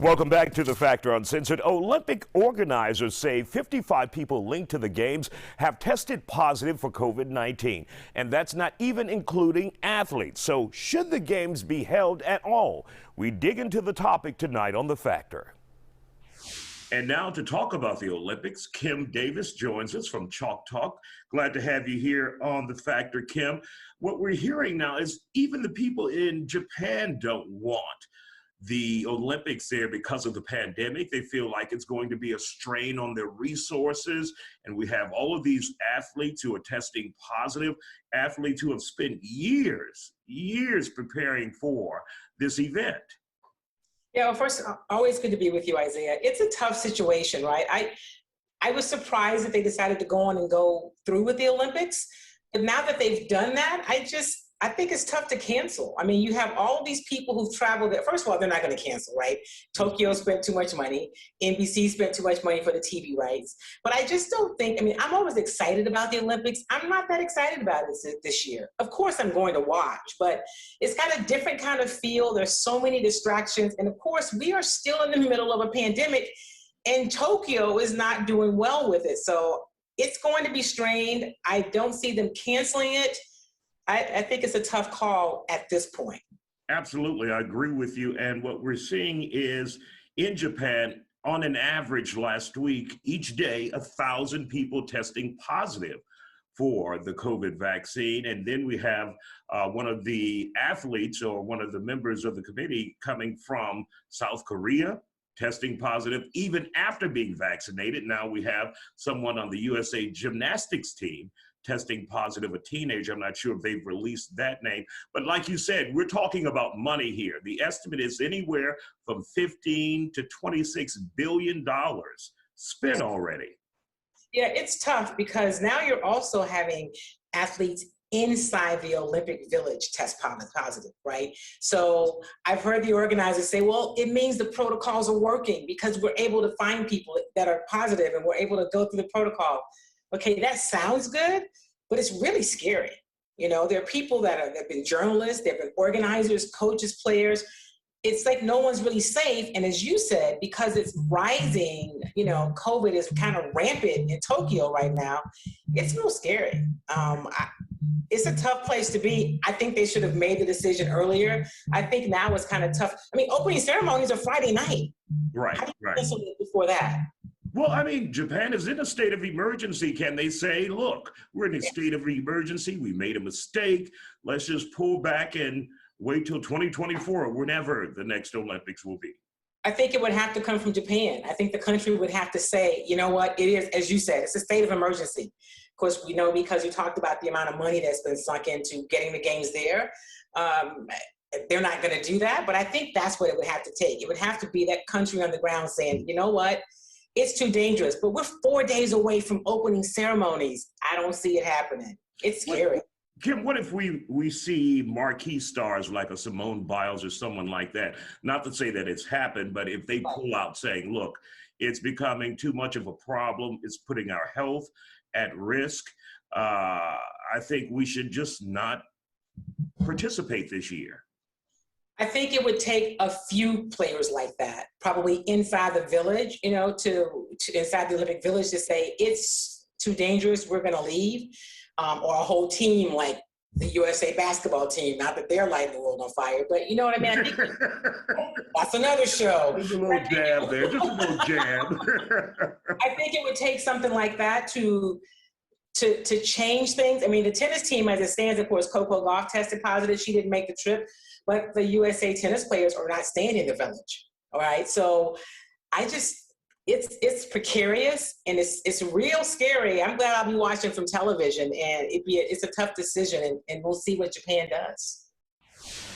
Welcome back to The Factor Uncensored. Olympic organizers say 55 people linked to the games have tested positive for COVID-19, and that's not even including athletes. So should the games be held at all? We dig into the topic tonight on The Factor. And now to talk about the Olympics, Kim Davis joins us from Chalk Talk. Glad to have you here on The Factor, Kim. What we're hearing now is even the people in Japan don't want the Olympics there because of the pandemic. They feel like it's going to be a strain on their resources. And we have all of these athletes who are testing positive, athletes who have spent years preparing for this event. Yeah, well, first, always good to be with you, Isaiah. It's a tough situation, right? I was surprised that they decided to go on and go through with the Olympics. But now that they've done that, I think it's tough to cancel. I mean, you have all these people who've traveled there. First of all, they're not going to cancel, right? Tokyo spent too much money. NBC spent too much money for the TV rights. But I just don't think, I mean, I'm always excited about the Olympics. I'm not that excited about it this year. Of course, I'm going to watch, but it's got a different kind of feel. There's so many distractions. And of course, we are still in the middle of a pandemic, and Tokyo is not doing well with it. So it's going to be strained. I don't see them canceling it. I think it's a tough call at this point. Absolutely, I agree with you. And what we're seeing is in Japan, on an average last week, each day, 1,000 people testing positive for the COVID vaccine. And then we have one of the athletes or one of the members of the committee coming from South Korea, testing positive even after being vaccinated. Now we have someone on the USA gymnastics team testing positive, a teenager. I'm not sure if they've released that name. But like you said, we're talking about money here. The estimate is anywhere from $15 to $26 billion spent already. Yeah, it's tough because now you're also having athletes inside the Olympic Village test positive, right? So I've heard the organizers say, well, it means the protocols are working because we're able to find people that are positive and we're able to go through the protocol. Okay, that sounds good, but it's really scary. You know, there are people that have been journalists, there have been organizers, coaches, players. It's like no one's really safe. And as you said, because it's rising, you know, COVID is kind of rampant in Tokyo right now, it's real scary. It's a tough place to be. I think they should have made the decision earlier. I think now it's kind of tough. I mean, opening ceremonies are Friday night. Right, How do you right. cancel it before that? Well, I mean, Japan is in a state of emergency. Can they say, look, we're in a state of emergency. We made a mistake. Let's just pull back and wait till 2024 or whenever the next Olympics will be? I think it would have to come from Japan. I think the country would have to say, you know what, it is, as you said, it's a state of emergency. Of course, we know because you talked about the amount of money that's been sunk into getting the games there. They're not going to do that, but I think that's what it would have to take. It would have to be that country on the ground saying, you know what, it's too dangerous, but we're 4 days away from opening ceremonies. I don't see it happening. It's scary. Kim, what if we see marquee stars like a Simone Biles or someone like that? Not to say that it's happened, but if they pull out saying, look, it's becoming too much of a problem, it's putting our health at risk, I think we should just not participate this year. I think it would take a few players like that, probably inside the village, you know, to inside the Olympic Village to say it's too dangerous, we're going to leave, or a whole team like the USA basketball team. Not that they're lighting the world on fire, but you know what I mean. I think that's another show. Just a little jab there, just a little jab. I think it would take something like that to change things. I mean, the tennis team, as it stands, of course, Coco Gauff tested positive. She didn't make the trip. But the USA tennis players are not staying in the village, all right? So it's precarious and it's real scary. I'm glad I'll be watching from television, and it's a tough decision, and we'll see what Japan does.